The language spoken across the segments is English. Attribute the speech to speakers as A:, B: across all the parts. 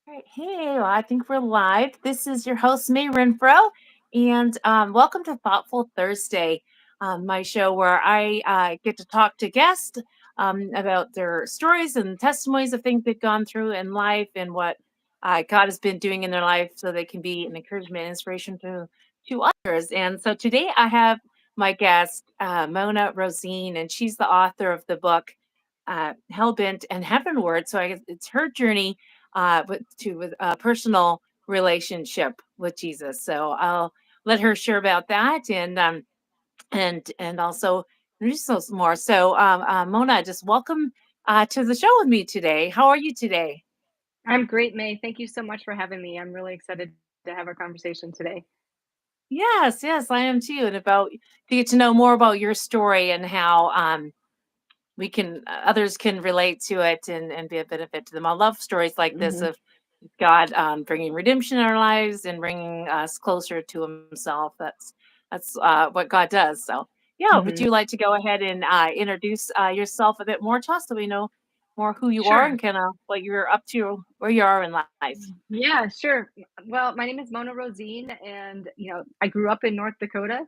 A: All right. Hey, well, I think we're live. This is your host, Mae Renfroe, and welcome to Thoughtful Thursday, my show where I get to talk to guests about their stories and testimonies of things they've gone through in life and what God has been doing in their life so they can be an encouragement and inspiration to others. And so today I have my guest, Mona Rosene, and she's the author of the book Hellbent and Heavenward. So I guess it's her journey with a personal relationship with Jesus. So I'll let her share about that and also introduce us more. So Mona, just welcome to the show with me today. How are you today?
B: I'm great, May. Thank you so much for having me. I'm really excited to have our conversation today.
A: Yes, yes, I am too. And about to get to know more about your story and how we can others can relate to it and be a benefit to them. I love stories like this
B: hmm
A: of God bringing redemption in our lives and bringing us closer to Himself. That's what God does. So, yeah, would
B: hmm
A: you like to go ahead and introduce yourself a bit more to us so we know more who you are and
B: Sure.
A: kind of what you're up to, where you are in life?
B: Yeah, sure. Well, my name is Mona Rosene, and I grew up in North Dakota,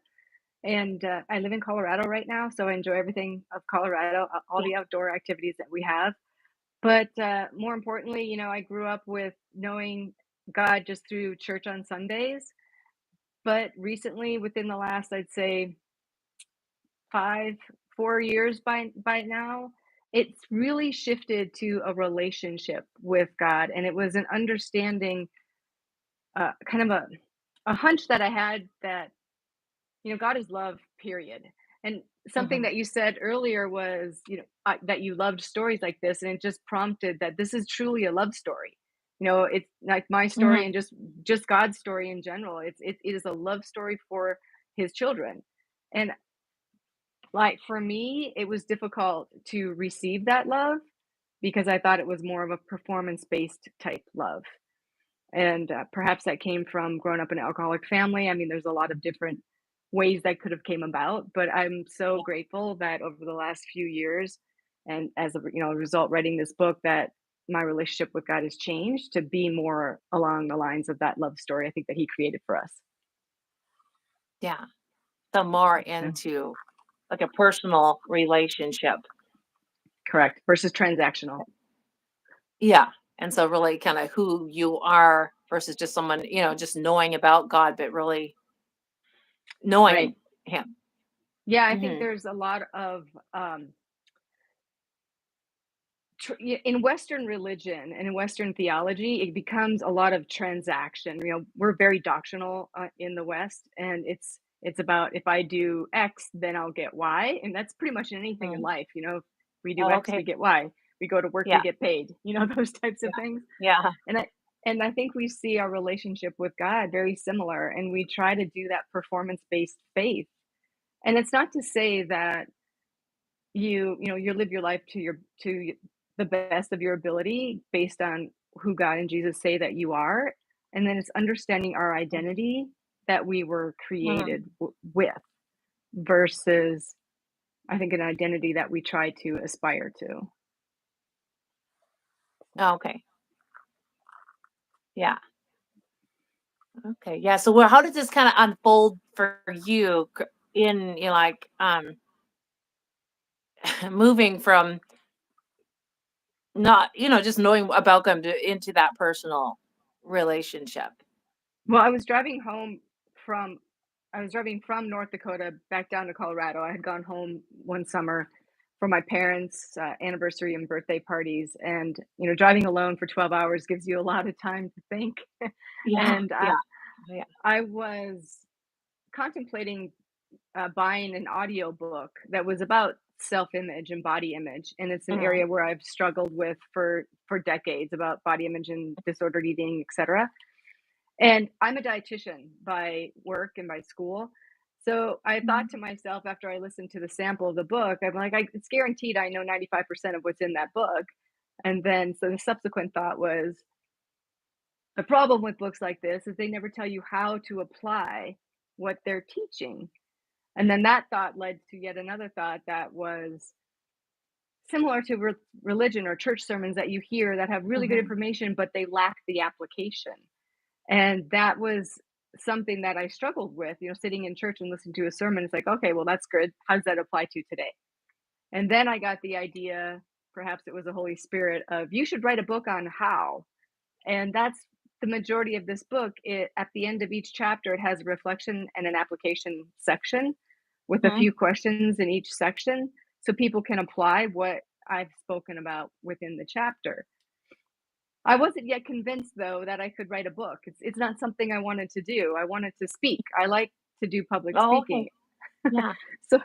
B: and I live in Colorado right now. So I enjoy everything of Colorado, all
A: Yeah.
B: the outdoor activities that we have. But more importantly, I grew up with knowing God just through church on Sundays. But recently, within the last, I'd say 5, 4 years by now, it's really shifted to a relationship with God, and it was an understanding, kind of a hunch that I had that, God is love, period. And something
A: Hmm.
B: that you said earlier was, that you loved stories like this, and it just prompted that this is truly a love story. It's like my story
A: Hmm.
B: and just God's story in general. It is a love story for his children. And like, for me, it was difficult to receive that love because I thought it was more of a performance-based type love, and, perhaps that came from growing up in an alcoholic family. I mean, there's a lot of different ways that could have came about, but I'm so
A: Yeah.
B: grateful that over the last few years and as a result writing this book, that my relationship with God has changed to be more along the lines of that love story I think that he created for us.
A: Yeah. So more
B: Yeah.
A: into like a personal relationship.
B: Correct, versus transactional.
A: Yeah. And so really kind of who you are versus just someone, just knowing about God, but really knowing
B: Right.
A: Him.
B: Yeah, I think
A: Hmm.
B: there's a lot of in Western religion and in Western theology, it becomes a lot of transaction. We're very doctrinal in the West, and it's about if I do X, then I'll get Y, and that's pretty much in anything in
A: Mm.
B: life. If we do
A: Oh,
B: X,
A: okay.
B: we get Y. We go to work, we
A: Yeah.
B: get paid. Those types
A: Yeah.
B: of things.
A: Yeah.
B: And I think we see our relationship with God very similar, and we try to do that performance based faith. And it's not to say that you live your life to the best of your ability based on who God and Jesus say that you are, and then it's understanding our identity that we were
A: Mhm.
B: created with versus I think an identity that we try to aspire to.
A: Oh, okay. Yeah. Okay. Yeah. So, how did this kind of unfold for you in, like, moving from not, just knowing about them into that personal relationship?
B: Well, from I was driving from North Dakota back down to Colorado. I had gone home one summer for my parents' anniversary and birthday parties, and driving alone for 12 hours gives you a lot of time to think.
A: Yeah.
B: and
A: Yeah. Yeah.
B: I was contemplating buying an audio book that was about self-image and body image, and it's an
A: Mhm.
B: area where I've struggled with for decades about body image and disordered eating, etc. And I'm a dietitian by work and by school. So I thought to
A: Mhm.
B: myself after I listened to the sample of the book, I'm like, it's guaranteed I know 95% of what's in that book. And then, so the subsequent thought was the problem with books like this is they never tell you how to apply what they're teaching. And then that thought led to yet another thought that was similar to religion or church sermons that you hear that have really good
A: Mhm.
B: information, but they lack the application. And that was something that I struggled with, sitting in church and listening to a sermon. It's like, okay, well, that's good. How does that apply to today? And then I got the idea, perhaps it was the Holy Spirit, of you should write a book on how. And that's the majority of this book. At the end of each chapter, it has a reflection and an application section with a
A: Mhm.
B: few questions in each section so people can apply what I've spoken about within the chapter. I wasn't yet convinced though that I could write a book. It's not something I wanted to do. I wanted to speak. I like to do public
A: Oh, okay.
B: speaking.
A: Yeah.
B: So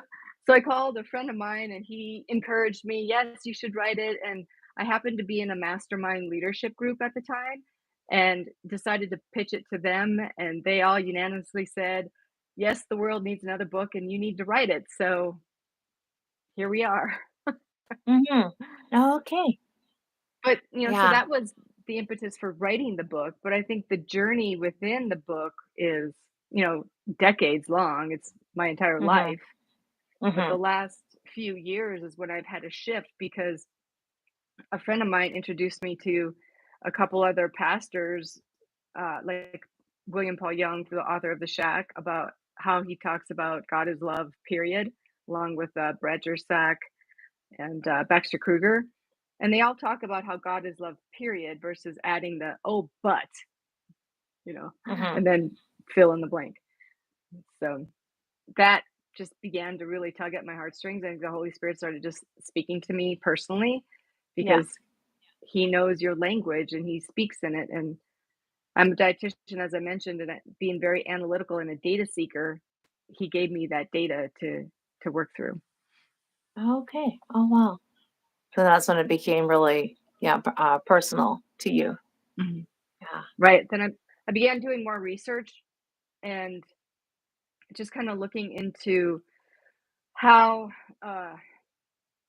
B: so I called a friend of mine and he encouraged me, "Yes, you should write it." And I happened to be in a mastermind leadership group at the time and decided to pitch it to them, and they all unanimously said, "Yes, the world needs another book and you need to write it." So here we are.
A: Mhm. Okay.
B: But, so
A: Yeah.
B: that was the impetus for writing the book, but I think the journey within the book is, you know, decades long. It's my entire
A: Mhm.
B: life. But the
A: Mhm.
B: last few years is when I've had a shift because a friend of mine introduced me to a couple other pastors, like William Paul Young, the author of The Shack, about how he talks about God is love, period, along with Brad Jersak and Baxter Kruger. And they all talk about how God is love, period, versus adding the, oh, but,
A: Mhm.
B: and then fill in the blank. So that just began to really tug at my heartstrings. I think the Holy Spirit started just speaking to me personally
A: Yeah.
B: because he knows your language and he speaks in it. And I'm a dietitian, as I mentioned, and being very analytical and a data seeker, he gave me that data to work through.
A: Okay. Oh, wow. So that's when it became really, yeah, personal to you.
B: Mhm.
A: Yeah.
B: Right. Then I began doing more research and just kind of looking into how uh,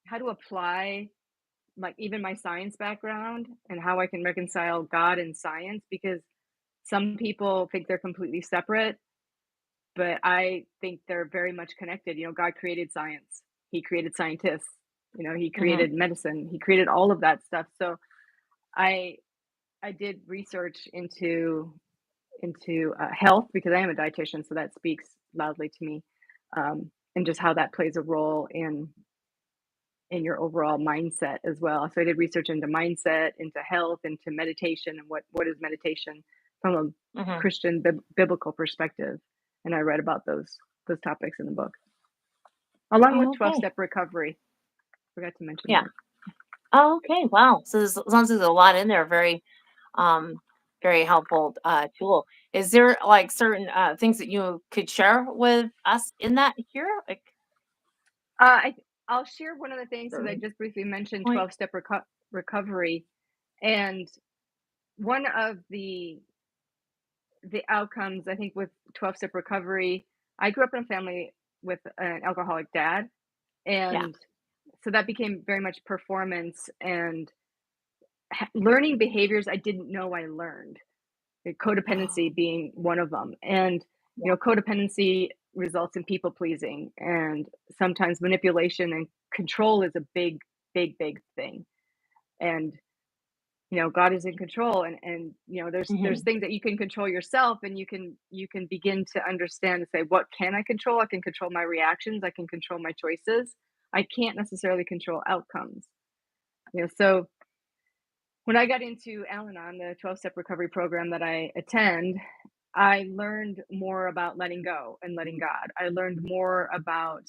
B: how to apply like even my science background and how I can reconcile God and science because some people think they're completely separate, but I think they're very much connected. God created science. He created scientists. He
A: Mhm.
B: created medicine. He created all of that stuff. So I I did research into health because I am a dietitian, so that speaks loudly to me, and just how that plays a role in your overall mindset as well. So I did research into mindset, into health, into meditation, and what is meditation from a
A: Mhm.
B: Christian biblical perspective. And I read about those topics in the book, along with 12
A: Okay.
B: step recovery. Forgot to mention
A: Yeah.
B: that.
A: Okay. Wow. So there's sounds like there's a lot in there. Um, very helpful tool. Is there like certain things that you could share with us in that here? Like
B: Uh, I I'll share one of the things because I
A: certain
B: just briefly mentioned
A: point?
B: 12 step recovery, and one of the outcomes I think with 12 step recovery. I grew up in a family with an alcoholic dad,
A: Yeah.
B: and so that became very much performance and learning behaviors I didn't know I learned.
A: Oh,
B: Codependency being one of them, and
A: yeah.
B: codependency results in people pleasing, and sometimes manipulation and control is a big, big, big thing. And God is in control, and there's
A: Hmm.
B: things that you can control yourself, and you can begin to understand and say, what can I control? I can control my reactions. I can control my choices. I can't necessarily control outcomes. So when I got into Al-Anon, the 12-step recovery program that I attend, I learned more about letting go and letting God. I learned more about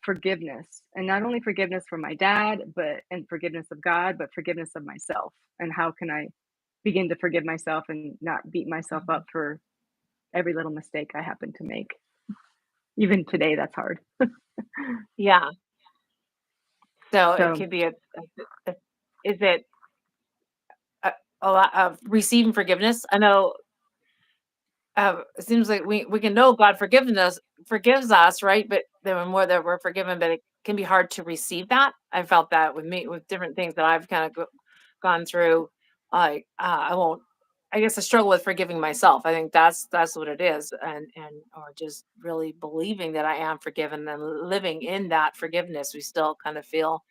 B: forgiveness, and not only forgiveness from my dad, but and forgiveness of God, but forgiveness of myself. And how can I begin to forgive myself and not beat myself up for every little mistake I happen to make? Even today, that's hard.
A: Yeah. So it
B: So
A: could be a is it a, a lot of receiving forgiveness? I know it seems like we can know God forgives us, right? But the more that we're forgiven, but it can be hard to receive that. I felt that with me with different things that I've kind of gone through. Like I won't. I guess I struggle with forgiving myself. I think that's what it is, and or just really believing that I am forgiven and living in that forgiveness. We still kind of feel.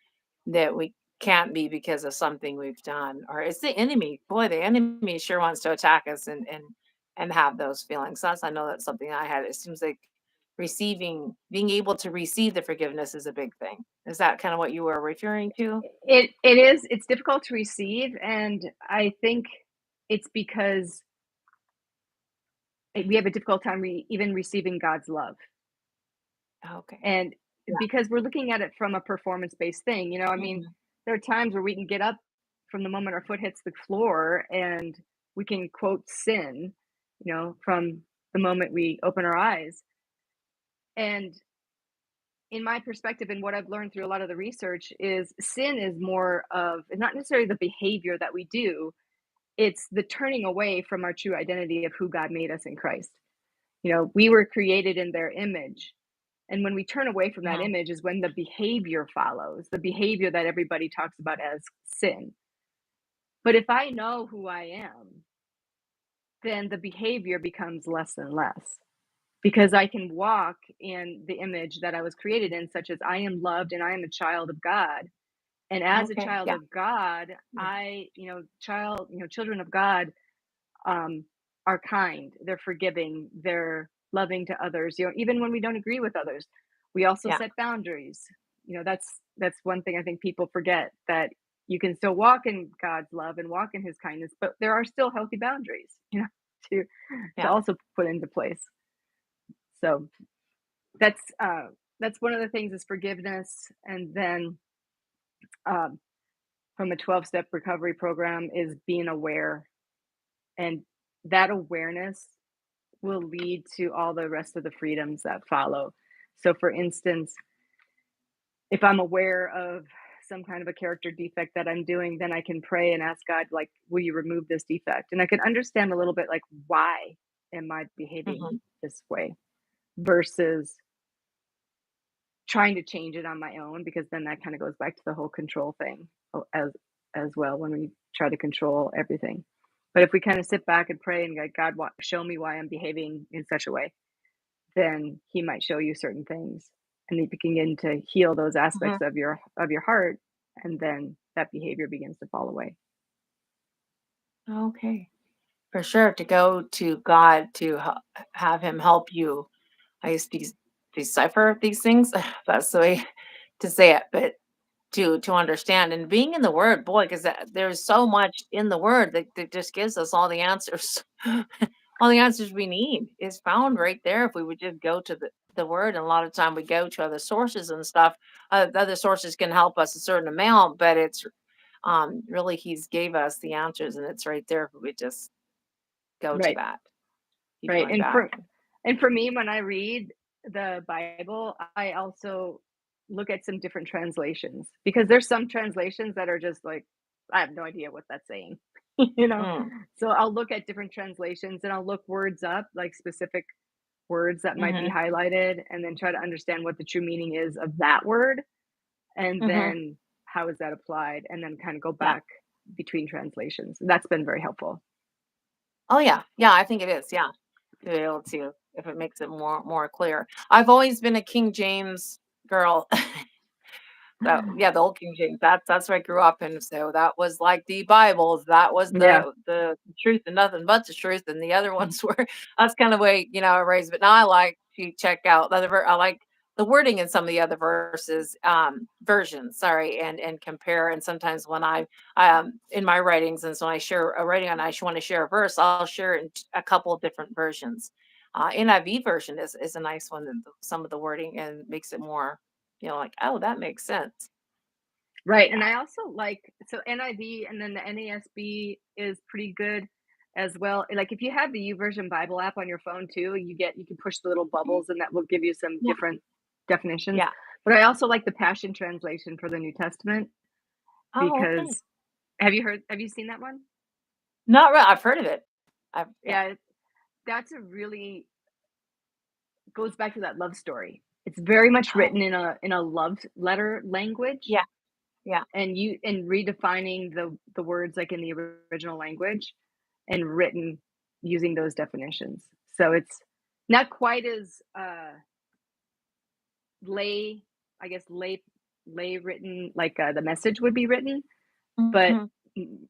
A: that we can't be because of something we've done, or it's the enemy. Boy, the enemy sure wants to attack us and have those feelings. I know that's something I had. It seems like being able to receive the forgiveness is a big thing. Is that kind of what you were referring to?
B: It's difficult to receive, and I think it's because we have a difficult time even receiving God's love.
A: Okay.
B: And
A: Yeah.
B: because we're looking at it from a performance-based thing, I mean,
A: Mhm.
B: there are times where we can get up from the moment our foot hits the floor and we can quote sin, from the moment we open our eyes. And in my perspective and what I've learned through a lot of the research is sin is more of it's not necessarily the behavior that we do, it's the turning away from our true identity of who God made us in Christ. We were created in their image. And when we turn away from that
A: Mhm.
B: image is when the behavior follows, the behavior that everybody talks about as sin. But if I know who I am, then the behavior becomes less and less because I can walk in the image that I was created in, such as I am loved and I am a child of God. And as a
A: Okay.
B: child
A: Yeah.
B: of God,
A: Yeah.
B: children of God um, are kind, they're forgiving, they're loving to others. Even when we don't agree with others, we also
A: Yeah.
B: set boundaries. That's one thing I think people forget that you can still walk in God's love and walk in His kindness, but there are still healthy boundaries, to
A: Yeah.
B: also put into place. So that's that's one of the things is forgiveness, and then um, from a 12-step recovery program is being aware, and that awareness will lead to all the rest of the freedoms that follow. So, for instance, if I'm aware of some kind of a character defect that I'm doing, then I can pray and ask God, like, will you remove this defect? And I can understand a little bit, like, why am I behaving
A: Mhm.
B: this way versus trying to change it on my own, because then that kind of goes back to the whole control thing as well when we try to control everything. But if we kind of sit back and pray and like, God, show me why I'm behaving in such a way, then he might show you certain things and you begin to heal those
A: Mhm.
B: aspects of your heart, and then that behavior begins to fall away.
A: Okay. For sure, to go to God to have Him help you, I guess, decipher these things. That's the way to say it, but to understand and being in the Word, boy, because there's so much in the Word that just gives us all the answers. All the answers we need is found right there if we would just go to the Word. And a lot of time we go to other sources and stuff. The other sources can help us a certain amount, but it's really He's gave us the answers, and it's right there if we just go to
B: Right.
A: that. Keep
B: Right.
A: going back.
B: And for me, when I read the Bible, I also look at some different translations because there's some translations that are just like, I have no idea what that's saying, you know?
A: Mm,
B: So I'll look at different translations and I'll look words up, like specific words that might be
A: mhm,
B: highlighted, and then try to understand what the true meaning is of that word. And
A: mhm.
B: then how is that applied? And then kind of go
A: Yeah.
B: back between translations. That's been very helpful.
A: Oh, yeah. Yeah, I think it is, yeah, to be able to if it makes it more clear. I've always been a King James girl. So, yeah, the old King James, that's where I grew up in, so that was like the Bibles, that was
B: Yeah.
A: the truth and nothing but the truth, and the other ones were that's kind of way, I raised, but now I like to check out the other I like the wording in some of the other versions, sorry, and compare, and sometimes when in my writings, and so when I share a writing and wanna share a verse, I'll share it in a couple of different versions. NIV version is a nice one, some of the wording and makes it more, like, "Oh, that makes sense."
B: Right, and
A: Yeah.
B: I also like so NIV and then the NASB is pretty good as well. Like if you have the YouVersion Bible app on your phone too, you can push the little
A: Mm,
B: bubbles and that will give you some
A: yeah,
B: different definitions.
A: yeah.
B: But I also like the Passion Translation for the New Testament
A: Oh, okay.
B: because have you seen that one?
A: Not real I've heard of it. Yeah.
B: Yeah, that's a really goes back to that love story. It's very much
A: Oh,
B: written in a love letter language,
A: yeah, yeah.
B: and redefining the words like in the original language and written using those definitions. So it's not quite as lay, I guess lay. lay written, like the message would be written, but
A: Mhm.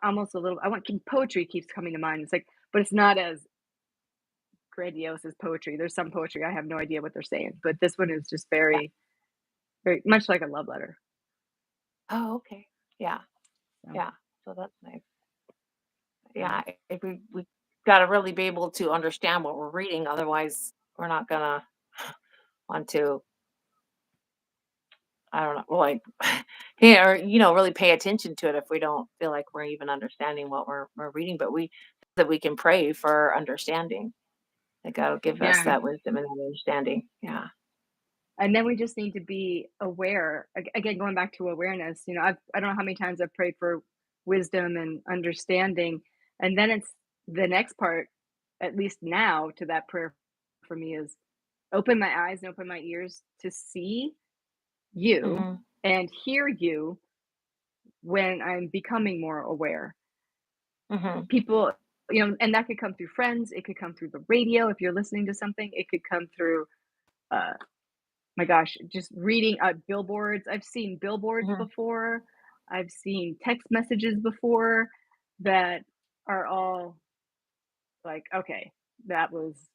B: almost a little. I want poetry keeps coming to mind. It's like, but it's not as grandiose as poetry. There's some poetry I have no idea what they're saying, but this one is just
A: Yeah.
B: very, very much like a love letter.
A: Oh, okay. Yeah.
B: So
A: Yeah. So that's nice.
B: yeah,
A: Yeah. If we got to really be able to understand what we're reading, otherwise we're not gonna want to. I don't know, like, yeah, or really pay attention to it if we don't feel like we're even understanding what we're reading. But we can pray for understanding. That God will give us
B: yeah.
A: that wisdom and that understanding. Yeah.
B: And then we just need to be aware. Again, going back to awareness, I don't know how many times I've prayed for wisdom and understanding. And then it's the next part, at least now, to that prayer for me is open my eyes and open my ears to see you
A: Mhm.
B: and hear you when I'm becoming more aware.
A: Mhm.
B: People, and that could come through friends, it could come through the radio if you're listening to something, it could come through uh my gosh, just reading billboards. I've seen billboards
A: Mhm.
B: before. I've seen text messages before that are all like, okay, that was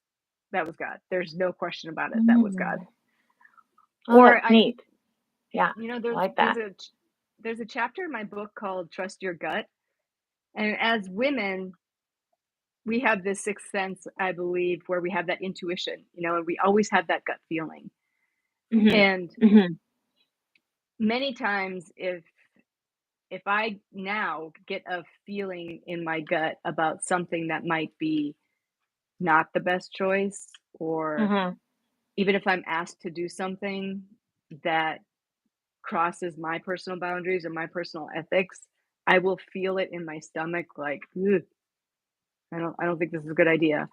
B: that was God. There's no question about it. That was God.
A: Mm. Oh,
B: Or
A: that's neat. Yeah. I
B: there's
A: like
B: there's
A: that.
B: a chapter in my book called Trust Your Gut. And as women, we have this sixth sense, I believe, where we have that intuition, and we always have that gut feeling.
A: Mhm.
B: And
A: Mhm.
B: many times if I now get a feeling in my gut about something that might be not the best choice, or
A: Mhm.
B: even if I'm asked to do something that crosses my personal boundaries or my personal ethics, I will feel it in my stomach like, "Ugh, I don't think this is a good idea."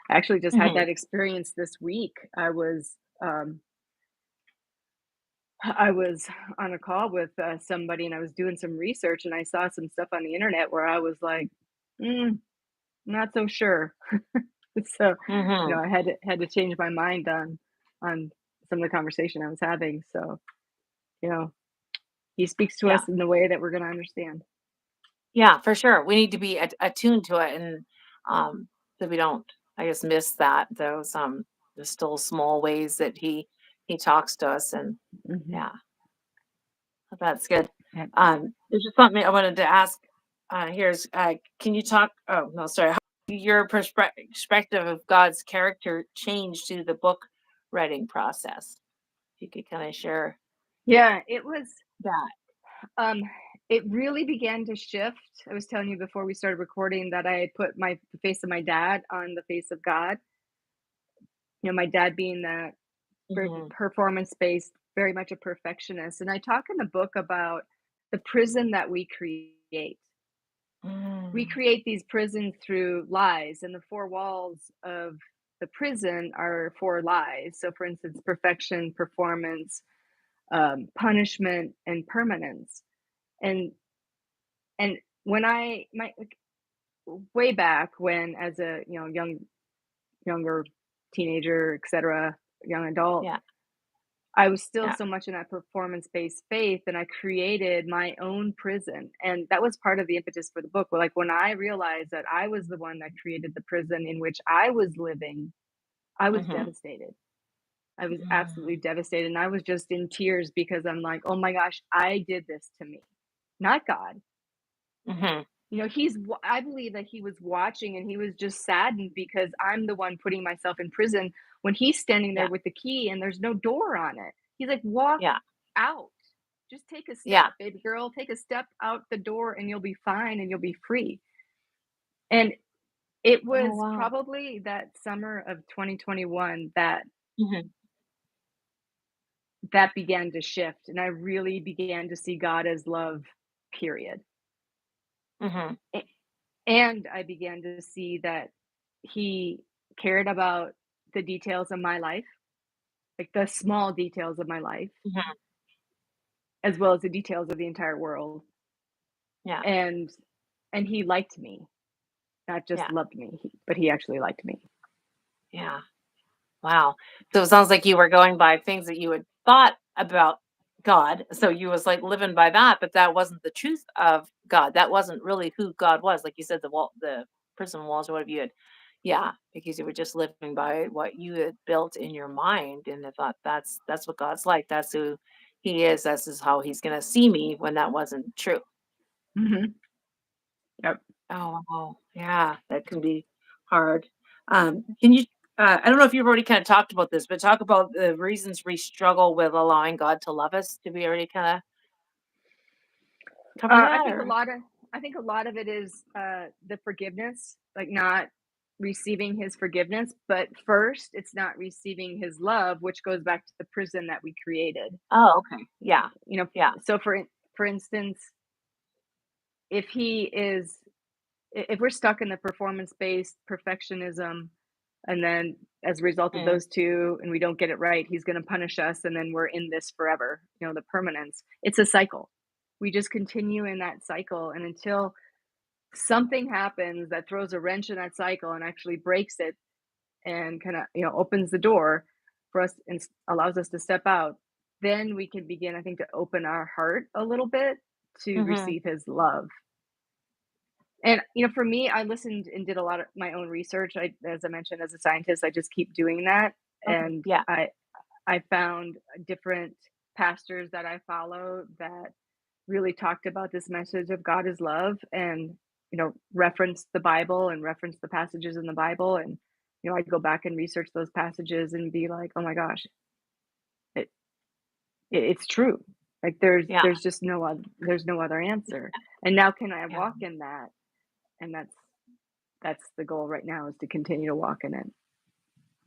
B: I actually just had
A: Mhm.
B: that experience this week. I was on a call with somebody and I was doing some research and I saw some stuff on the internet where I was like, mm, not so sure. So,
A: Mhm.
B: I had to change my mind on some of the conversation I was having. So, you know, he speaks to
A: Yeah.
B: us in the way that we're going to understand.
A: Yeah, for sure. We need to be attuned to it, and um so we don't, I guess, miss those the still small ways that he talks to us. And
B: Hmm.
A: yeah, that's good.
B: And,
A: There's just something I wanted to ask. Here's can you talk, oh no, sorry, how your perspective of God's character changed through the book writing process? If you could kind of share
B: yeah, it was.
A: that.
B: Um, it really began to shift. I was telling you before we started recording that I had put the face of my dad on the face of God. My dad being that
A: Hmm.
B: performance based, very much a perfectionist. And I talk in the book about the prison that we create. We
A: Mm.
B: create these prisons through lies, and the four walls of the prison are four lies. So, for instance, perfection, performance, punishment, and permanence. And and when I my like, way back when, as a younger teenager, etc., young adult,
A: Yeah.
B: I was still
A: Yeah.
B: so much in that performance-based faith, and I created my own prison, and that was part of the impetus for the book. Like, when I realized that I was the one that created the prison in which I was living, I was
A: Hmm.
B: devastated. I was absolutely
A: Mm.
B: devastated, and I was just in tears because I'm like, "Oh my gosh, I did this to me." Not God.
A: Hmm.
B: I believe that he was watching and he was just saddened because I'm the one putting myself in prison when he's standing there
A: Yeah.
B: with the key and there's no door on it. He's like, "Walk
A: Yeah.
B: out. Just take a
A: Yeah.
B: step, baby girl. Take a step out the door and you'll be fine and you'll be free." And it
A: Oh,
B: was
A: wow.
B: probably that summer of 2021 that
A: Mhm.
B: that began to shift and I really began to see God as love, period.
A: Mhm.
B: A- And I began to see that he cared about the details of my life, like the small details of my life,
A: Mhm.
B: as well as the details of the entire world.
A: Yeah.
B: And he liked me, not just
A: Yeah.
B: loved me, but he actually liked me.
A: Yeah. Wow. So it sounds like you were going by things that you had thought about God. So you was like living by that, but that wasn't the truth of God. That wasn't really who God was. Like you said, the prison walls or whatever you had. Yeah, because you were just living by what you had built in your mind, and I thought that's what God's like. That's who He is. This is how He's gonna see me when that wasn't true.
B: Hmm. Yep.
A: Oh, wow. Yeah, that can be hard. Can you? I don't know if you've already kind of talked about this, but talk about the reasons we struggle with allowing God to love us. Did we already kind of cover
B: I
A: that,
B: think a
A: or?
B: lot of I think a lot of it is the forgiveness, like not receiving his forgiveness, but first it's not receiving his love, which goes back to the prison that we created.
A: Oh, okay. Yeah.
B: You know,
A: Yeah.
B: so for instance, if he is if we're stuck in the performance based perfectionism, and then as a result of
A: Mm,
B: those two and we don't get it right, he's going to punish us and then we're in this forever, the permanence. It's a cycle. We just continue in that cycle, and until something happens that throws a wrench in that cycle and actually breaks it and kind of opens the door for us and allows us to step out, then we can begin, I think, to open our heart a little bit to
A: mhm,
B: receive his love. And for me, I listened and did a lot of my own research. As I mentioned, as a scientist, I just keep doing that.
A: okay,
B: And
A: yeah,
B: I found different pastors that I follow that really talked about this message of God is love, and referenced the Bible and referenced the passages in the Bible. And I go back and research those passages and be like, oh my gosh, it, it's true. Like
A: yeah,
B: there's just there's no other answer. And now can I
A: yeah,
B: walk in that? And that's the goal right now, is to continue to walk in it.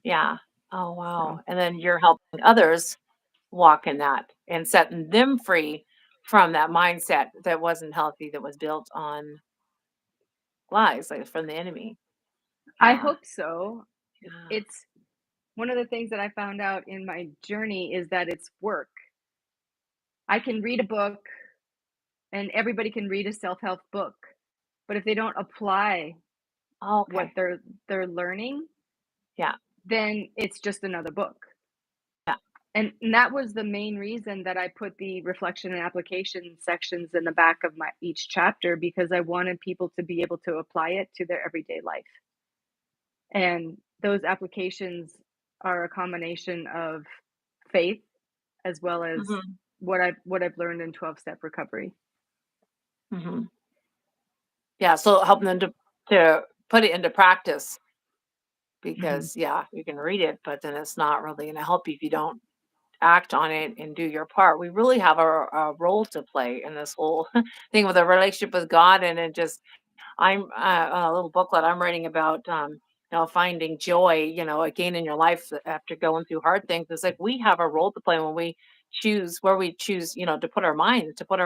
A: yeah. Oh, wow,
B: So
A: and then you're helping others walk in that and setting them free from that mindset that wasn't healthy, that was built on lies, like, from the enemy.
B: I
A: Yeah,
B: hope so.
A: yeah.
B: It's one of the things that I found out in my journey is that it's work. I can read a book, and everybody can read a self-help book, but if they don't apply what
A: Okay.
B: they're learning,
A: Yeah,
B: then it's just another book.
A: yeah,
B: And that was the main reason that I put the reflection and application sections in the back of my each chapter, because I wanted people to be able to apply it to their everyday life. And those applications are a combination of faith as well as
A: mhm,
B: what I've learned in 12-step recovery.
A: mhm. Yeah, so helping them to put it into practice
B: Mhm.
A: because, yeah, you can read it, but then it's not really gonna help you if you don't act on it and do your part. We really have a role to play in this whole thing with a relationship with God, and it just I'm a little booklet I'm writing about, finding joy, again in your life after going through hard things. It's like we have a role to play when we choose where we choose, to put our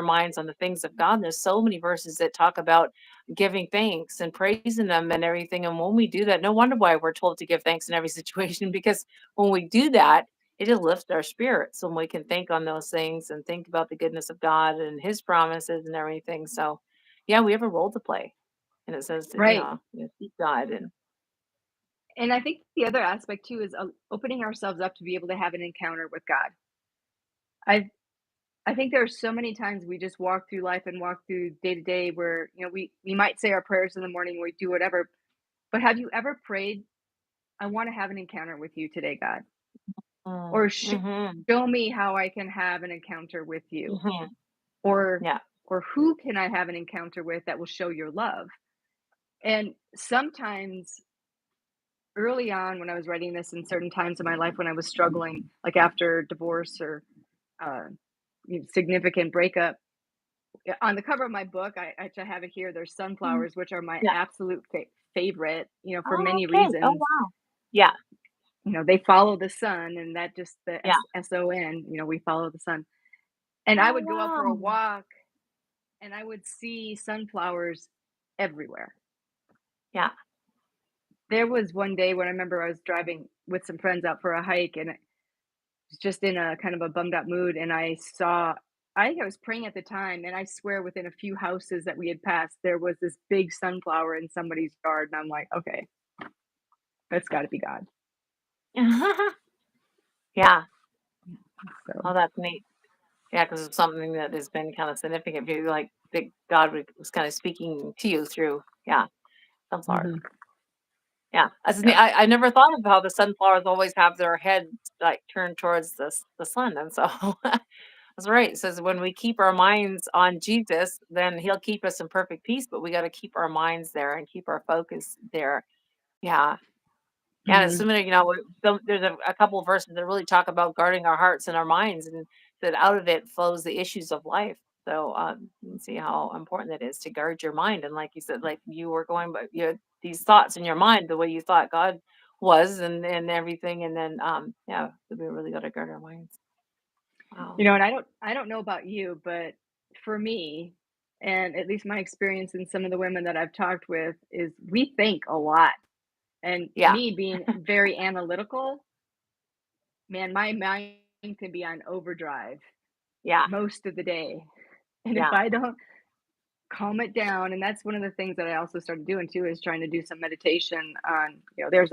A: minds on the things of God. And there's so many verses that talk about giving thanks and praising them and everything. And when we do that, no wonder why we're told to give thanks in every situation, because when we do that, it just lifts our spirits when we can think on those things and think about the goodness of God and His promises and everything. So, yeah, we have a role to play. And it says that,
B: Right.
A: seek God and
B: And I think the other aspect too is opening ourselves up to be able to have an encounter with God. I I think there are so many times we just walk through life and walk through day to day where we might say our prayers in the morning, we do whatever. But have you ever prayed, I want to have an encounter with you today, God, or
A: mhm,
B: show me how I can have an encounter with you,
A: mhm,
B: or
A: yeah,
B: who can I have an encounter with that will show your love? And sometimes early on when I was writing this, in certain times of my life when I was struggling, like after divorce or uh, significant breakup, on the cover of my book, I actually have it here. There's
A: mhm,
B: sunflowers, which are my
A: yeah.
B: absolute favorite, for
A: Oh,
B: many
A: okay. Oh,
B: reasons.
A: wow. Yeah,
B: They follow the sun, and that just the
A: yeah.
B: SON, we follow the sun. And I
A: Oh,
B: would go out for a
A: wow.
B: walk, and I would see sunflowers everywhere.
A: Yeah.
B: There was one day when I remember I was driving with some friends out for a hike, and was just in a kind of a bummed out mood, and I think I was praying at the time, and I swear within a few houses that we had passed, there was this big sunflower in somebody's yard, and I'm like, "Okay, that's gotta be God."
A: Yeah.
B: So,
A: Oh, that's neat. Yeah, because it's something that has been kind of significant for you, like that God was kind of speaking to you through, yeah, sunflowers.
B: Hmm.
A: Yeah,
B: Yep.
A: I never thought of how the sunflowers always have their head like turned towards the sun, and so that's right. It says when we keep our minds on Jesus, then He'll keep us in perfect peace. But we got to keep our minds there and keep our focus there. Yeah, yeah, it's
B: Hmm.
A: similar, there's a couple of verses that really talk about guarding our hearts and our minds, and that out of it flows the issues of life. So you can see how important it is to guard your mind. And like you said, like you were going, but you had these thoughts in your mind, the way you thought God was, and everything, and then yeah, we really got to guard our minds. Wow.
B: And I don't know about you, but for me, and at least my experience and some of the women that I've talked with is we think a lot. And
A: Yeah,
B: me being very analytical, man, my mind can be on overdrive
A: yeah,
B: most of the day. And if
A: yeah,
B: I don't calm it down, and that's one of the things that I also started doing too, is trying to do some meditation on, there's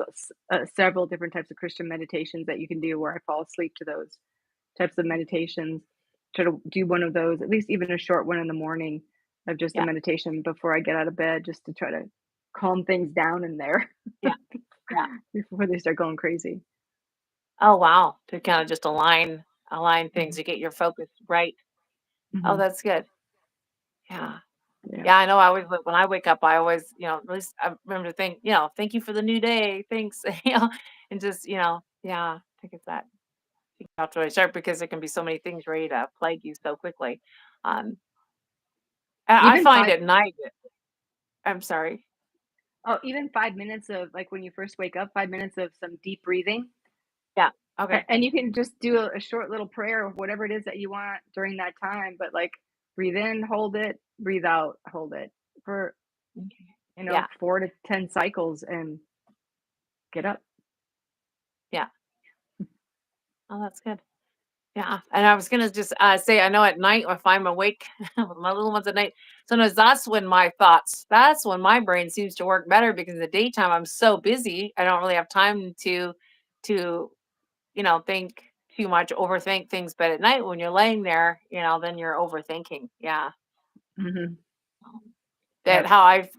B: several different types of Christian meditations that you can do where I fall asleep to those types of meditations. Try to do one of those, at least even a short one in the morning of just a
A: yeah,
B: meditation before I get out of bed, just to try to calm things down in there
A: yeah, yeah.
B: before they start going crazy.
A: Oh wow, to kind of just align things
B: Mhm.
A: to get your focus right. Oh,
B: Mhm.
A: that's good. Yeah.
B: Yeah.
A: Yeah, I know I always when I wake up, I always, at least I remember to think, "Thank you for the new day. Thanks." And just, yeah, I think it's that you have to really start because there can be so many things ready to plague you so quickly. Um, and I
B: Even
A: find
B: 5
A: at night I'm sorry.
B: Oh, even 5 minutes of, like, when you first wake up, 5 minutes of some deep breathing,
A: Yeah. Okay.
B: and you can just do a short little prayer of whatever it is that you want during that time, but, like, breathe in, hold it, breathe out, hold it for,
A: Okay. Yeah.
B: 4 to 10 cycles and get up.
A: Yeah. Oh, that's good. Yeah, and I was gonna just say, I know at night if I'm awake with my little ones at night, sometimes that's when my brain seems to work better because in the daytime I'm so busy, I don't really have time to think too much, overthink things. But at night when you're laying there, then you're overthinking. Yeah,
B: Mhm.
A: that
B: Yep.
A: how I've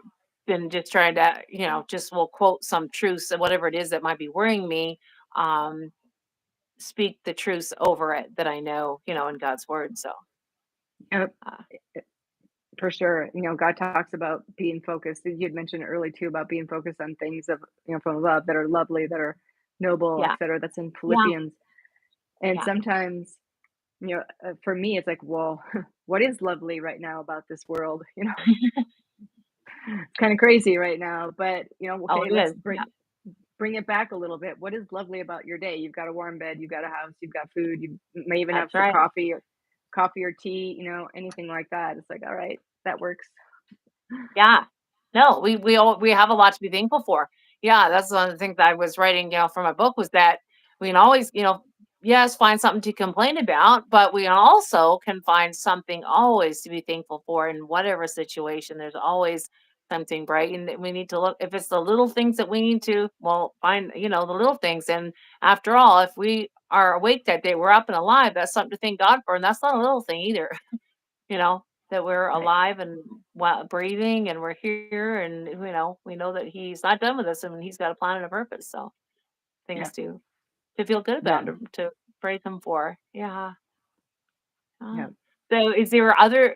A: been just trying to, just will quote some truths and whatever it is that might be worrying me. Um, Speak the truths over it that I know, in God's word. So.
B: Yep.
A: Uh,
B: For sure. God talks about being focused. You'd mentioned early too about being focused on things of, from love, that are lovely, that are noble,
A: Yeah,
B: etc. That's in
A: yeah,
B: Philippians. And
A: yeah,
B: sometimes, for me, it's like, well, what is lovely right now about this world? It's kind of crazy right now, but
A: oh,
B: okay,
A: it
B: let's
A: is,
B: bring
A: yeah,
B: bring it back a little bit. What is lovely about your day? You've got a warm bed, you've got a house, you've got food, you may even have
A: that's
B: some
A: right.
B: coffee or tea, anything like that. It's like, all right, that works.
A: Yeah. No, we have a lot to be thankful for. Yeah, that's one of the things that I was writing, for my book was that we can always, yes, find something to complain about, but we also can find something always to be thankful for in whatever situation. There's always something bright, and that we need to look if it's the little things that we need to, well, find, the little things. And after all, if we are awake that day, we're up and alive, that's something to thank God for, and that's not a little thing either. That we're
B: Right.
A: alive and breathing and we're here and we know that he's not done with us and he's got a plan and a purpose. So things
B: Yeah.
A: to feel good
B: Yeah.
A: about, to praise him for. Yeah.
B: Yeah.
A: So is there other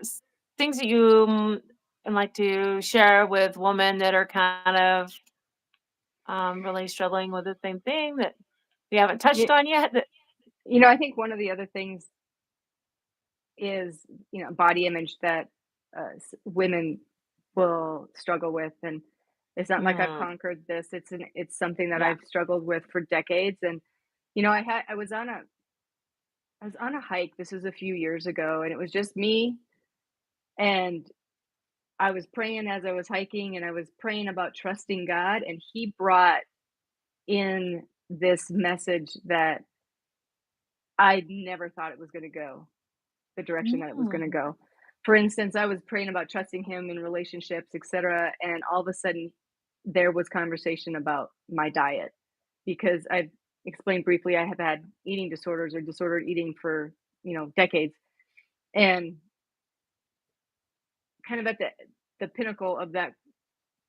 A: things that you like to share with women that are kind of really struggling with the same thing that we haven't touched
B: You,
A: on yet? That,
B: I think one of the other things is, body image that women will struggle with, and it's not like I've
A: mm,
B: conquered this. It's something that
A: yeah.
B: I've struggled with for decades. And I was on a hike. This was a few years ago, and it was just me. And I was praying as I was hiking, and I was praying about trusting God. And He brought in this message that I never thought it was going to go the direction that it was going to
A: Mm,
B: go. For instance, I was praying about trusting Him in relationships, etc. And all of a sudden, there was conversation about my diet, because I've explained briefly I have had eating disorders or disordered eating for decades. And kind of at the pinnacle of that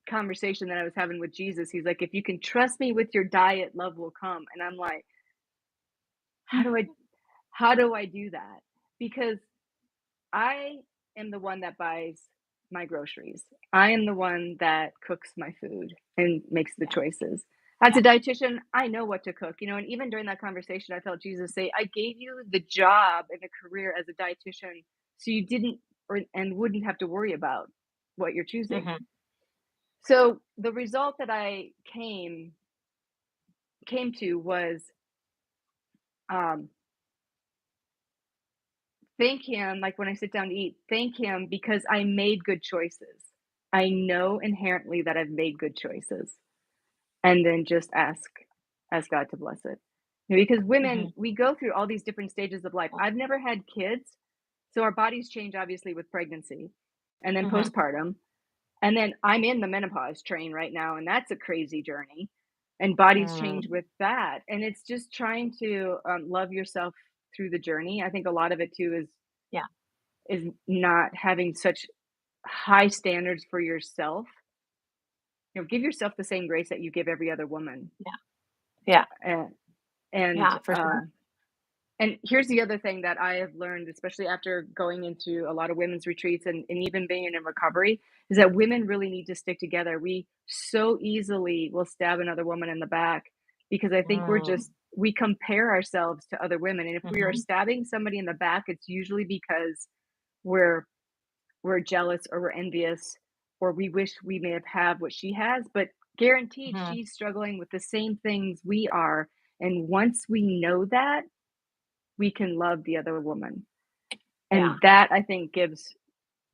B: conversation that I was having with Jesus, he's like, "If you can trust me with your diet, love will come." And I'm like, "How do I do that?" Because I am the one that buys my groceries. I am the one that cooks my food and makes the
A: Yeah.
B: choices. As
A: Yeah.
B: a dietitian, I know what to cook, and even during that conversation, I felt Jesus say, "I gave you the job and the career as a dietitian so you didn't and wouldn't have to worry about what you're choosing."
A: Mhm.
B: So the result that I came to was um, thank him, like when I sit down to eat, thank him because I made good choices. I know inherently that I've made good choices. And then just ask God to bless it. Because women,
A: Mhm.
B: we go through all these different stages of life.
A: Oh.
B: I've never had kids, so our bodies change obviously with pregnancy and then
A: Mhm.
B: postpartum. And then I'm in the menopause train right now, and that's a crazy journey. And bodies change
A: Mm.
B: with that. And it's just trying to love yourself through the journey. I think a lot of it too
A: Yeah.
B: is not having such high standards for yourself. Give yourself the same grace that you give every other woman.
A: Yeah. Yeah.
B: And and
A: Yeah, for sure.
B: and here's the other thing that I have learned, especially after going into a lot of women's retreats and even being in recovery, is that women really need to stick together. We so easily will stab another woman in the back because I think
A: Mm.
B: we compare ourselves to other women. And if we are
A: Mhm.
B: stabbing somebody in the back, it's usually because we're we're jealous or we're envious or we wish we may have had what she has, but guaranteed
A: Mhm.
B: she's struggling with the same things we are. And once we know that, we can love the other woman.
A: Yeah.
B: And that I think gives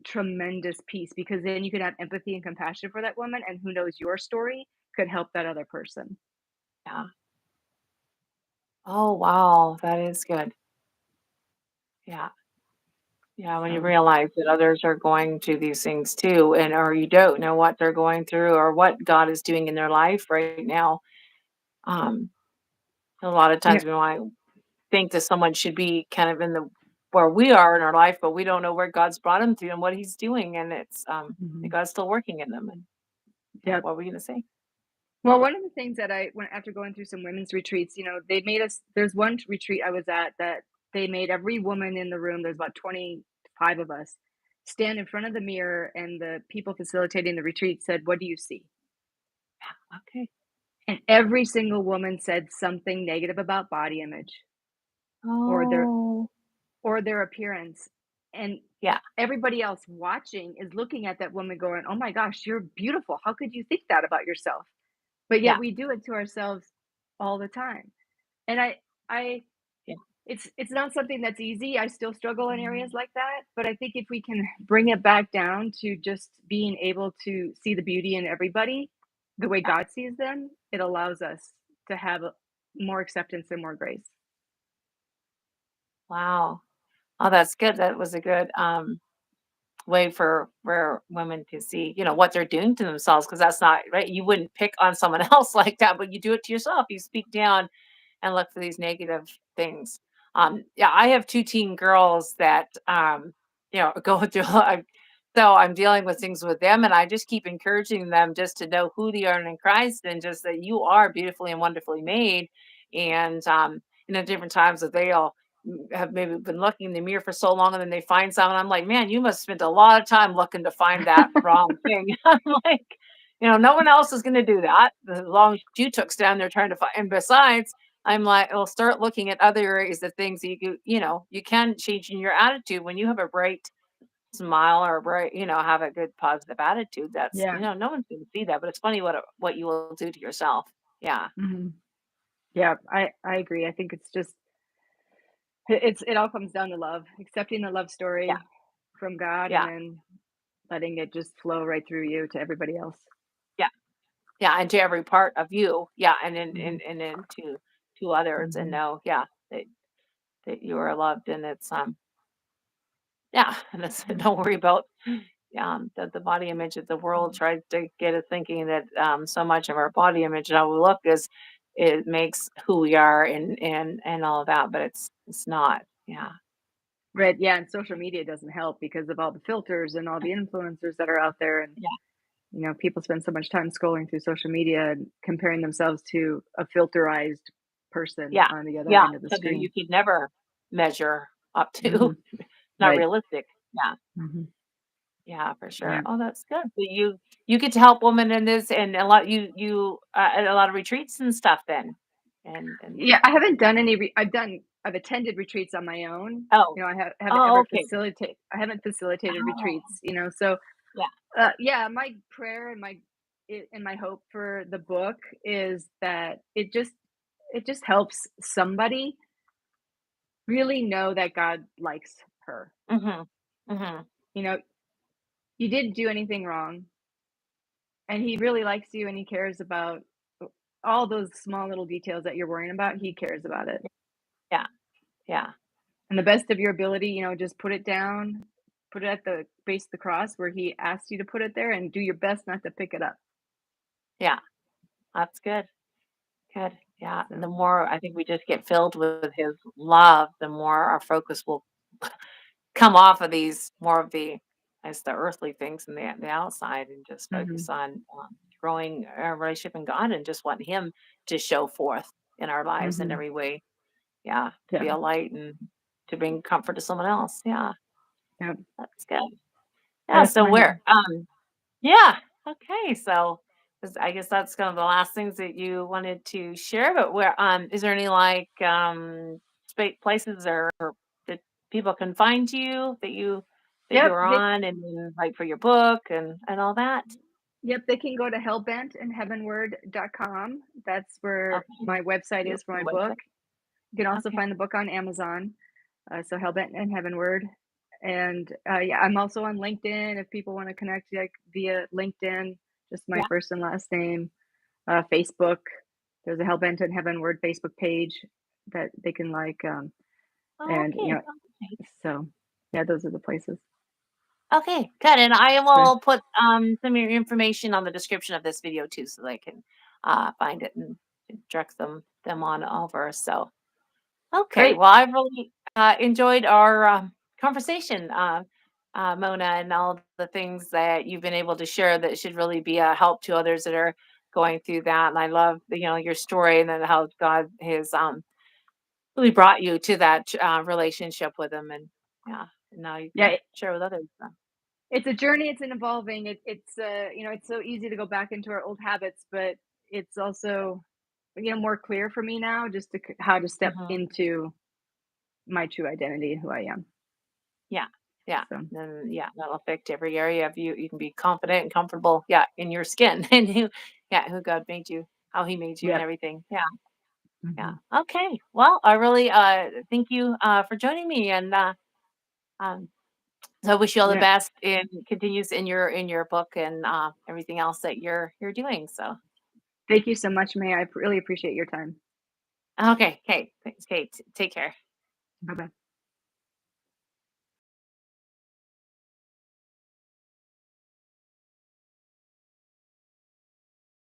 B: tremendous peace because then you can have empathy and compassion for that woman. And who knows, your story could help that other person.
A: Yeah. Oh, wow, that is good. Yeah. Yeah, when you
B: So,
A: realize that others are going through these things too, and or you don't know what they're going through or what God is doing in their life right now. Um, a lot of
B: you know,
A: times we might think that someone should be kind of in the where we are in our life, but we don't know where God's brought them through and what He's doing, and it's
B: mhm,
A: God's still working in them. And yeah,
B: yep.
A: what were you gonna say?
B: Well, one of the things that I went after going through some women's retreats, they made us, there's one retreat I was at that they made every woman in the room, there's about 25 of us, stand in front of the mirror, and the people facilitating the retreat said, "What do you see?"
A: Okay.
B: And every single woman said something negative about body image or their
A: Oh,
B: appearance. And
A: yeah,
B: everybody else watching is looking at that woman going, "Oh my gosh, you're beautiful. How could you think that about yourself?" But yet
A: yeah,
B: we do it to ourselves all the time. And I
A: yeah.
B: it's not something that's easy. I still struggle in areas
A: Mm,
B: like that, but I think if we can bring it back down to just being able to see the beauty in everybody the way
A: yeah.
B: God sees them, it allows us to have more acceptance and more grace.
A: Wow. Oh, that's good. That was a good way for women to see, what they're doing to themselves, because that's not right. You wouldn't pick on someone else like that, but you do it to yourself. You speak down and look for these negative things. Yeah, I have two teen girls that go through. So I'm dealing with things with them, and I just keep encouraging them just to know who they are in Christ, and just that you are beautifully and wonderfully made. And different times that they'll have maybe been looking in the mirror for so long, and then they find something. I'm like, man, you must spend a lot of time looking to find that wrong thing. I'm like, no one else is going to do that as long as you took down there trying to find. And besides, I'm like, "Well, start looking at other areas of things that you can change in your attitude when you have a bright smile or a bright, have a good positive attitude. That's,
B: Yeah.
A: no one's going to see that, but it's funny what you will do to yourself. Yeah.
B: Mhm. Yeah, I agree. I think it's just it all comes down to love, accepting the love
A: Yeah.
B: story from God and
A: Yeah.
B: then letting it just flow right through you to everybody else.
A: Yeah. Yeah. And to every part of you. Yeah. And then,
B: Mhm.
A: and then to others and
B: Mhm.
A: know, yeah, that you are loved and it's, yeah. And it's,
B: Yeah.
A: don't worry about the body image that the world
B: Mhm.
A: tries to get us thinking that so much of our body image and how we look is it makes who we are and all of that, but it's not. Yeah.
B: Right, yeah, and social media doesn't help because of all the filters and all the influencers that are out there, and,
A: Yeah,
B: people spend so much time scrolling through social media and comparing themselves to a filterized person
A: yeah,
B: on the other
A: yeah.
B: end of the
A: Something you
B: screen.
A: could never measure up to.
B: Mhm.
A: Not
B: Right.
A: realistic. Yeah.
B: Mhm.
A: Yeah, for sure.
B: Yeah.
A: Oh, that's good. So you get to help women in this and a lot you at a lot of retreats and stuff then. And
B: Yeah, I haven't done any I've attended retreats on my own.
A: oh.
B: Haven't
A: Oh,
B: ever
A: okay.
B: I haven't facilitated
A: Oh,
B: retreats, so,
A: yeah.
B: yeah, my prayer and my hope for the book is that it just helps somebody really know that God likes her.
A: Mhm. Mhm.
B: You know, you didn't do anything wrong, and he really likes you, and he cares about all those small little details that you're worrying about. He cares about it.
A: Yeah. Yeah.
B: And the best of your ability, just put it down, put it at the base of the cross where he asked you to put it there, and do your best not to pick it up.
A: Yeah. That's good. Good. Yeah. And the
B: So,
A: more I think we just get filled with his love, the more our focus will come off of these more of the as the earthly things and the outside and just
B: mhm,
A: focus on growing our relationship in God and just want him to show forth in our lives in
B: mhm.
A: every way. Yeah. To be
B: Yeah.
A: a light and to bring comfort to someone else. Yeah.
B: Yep.
A: That's good.
B: Yeah,
A: Yeah.
B: that's
A: So
B: my hope.
A: where yeah. Okay. So I guess that's kind of the last things that you wanted to share. But where is there any like places or that people can find you that you
B: Yep,
A: are on and then, like for your book and all that?
B: they can go to hellbentandheavenward.com. That's where
A: Okay.
B: my website
A: Your
B: is for my book.
A: website.
B: You can also
A: Okay.
B: find the book on Amazon. So Hellbent and Heavenward. And yeah, I'm also on LinkedIn if people want to connect like via LinkedIn, just my
A: Yeah.
B: first and last name. Facebook, there's a Hellbent and Heavenward Facebook page that they can like.
A: Oh,
B: And
A: okay. Okay.
B: so yeah, those are the places.
A: Okay, good. And I
B: But
A: will put some of your information on the description of this video too, so they can find it and direct them on over. So okay,
B: great.
A: well, I've really enjoyed our conversation, Mona, and all the things that you've been able to share that should really be a help to others that are going through that. And I love, your story and then how God has really brought you to that relationship with Him, and yeah, and now you
B: Yeah,
A: can share with others. So.
B: it's a journey. It's an evolving. It's it's so easy to go back into our old habits, but it's also more clear for me now just how to step
A: Mhm.
B: into my true identity and who I am.
A: Yeah, yeah,
B: So
A: then yeah, that'll affect every area of you. You can be confident and comfortable, yeah, in your skin and who God made you, how He made you, and
B: yep.
A: everything. Yeah, yeah.
B: Hmm.
A: Okay. Well, I really thank you for joining me, and um, so I wish you all the
B: Yeah.
A: best and continues in your book and everything else that you're doing. So
B: Thank you so much, May. I really appreciate your time.
A: okay, okay, thanks, Kate. Take care.
B: Bye bye.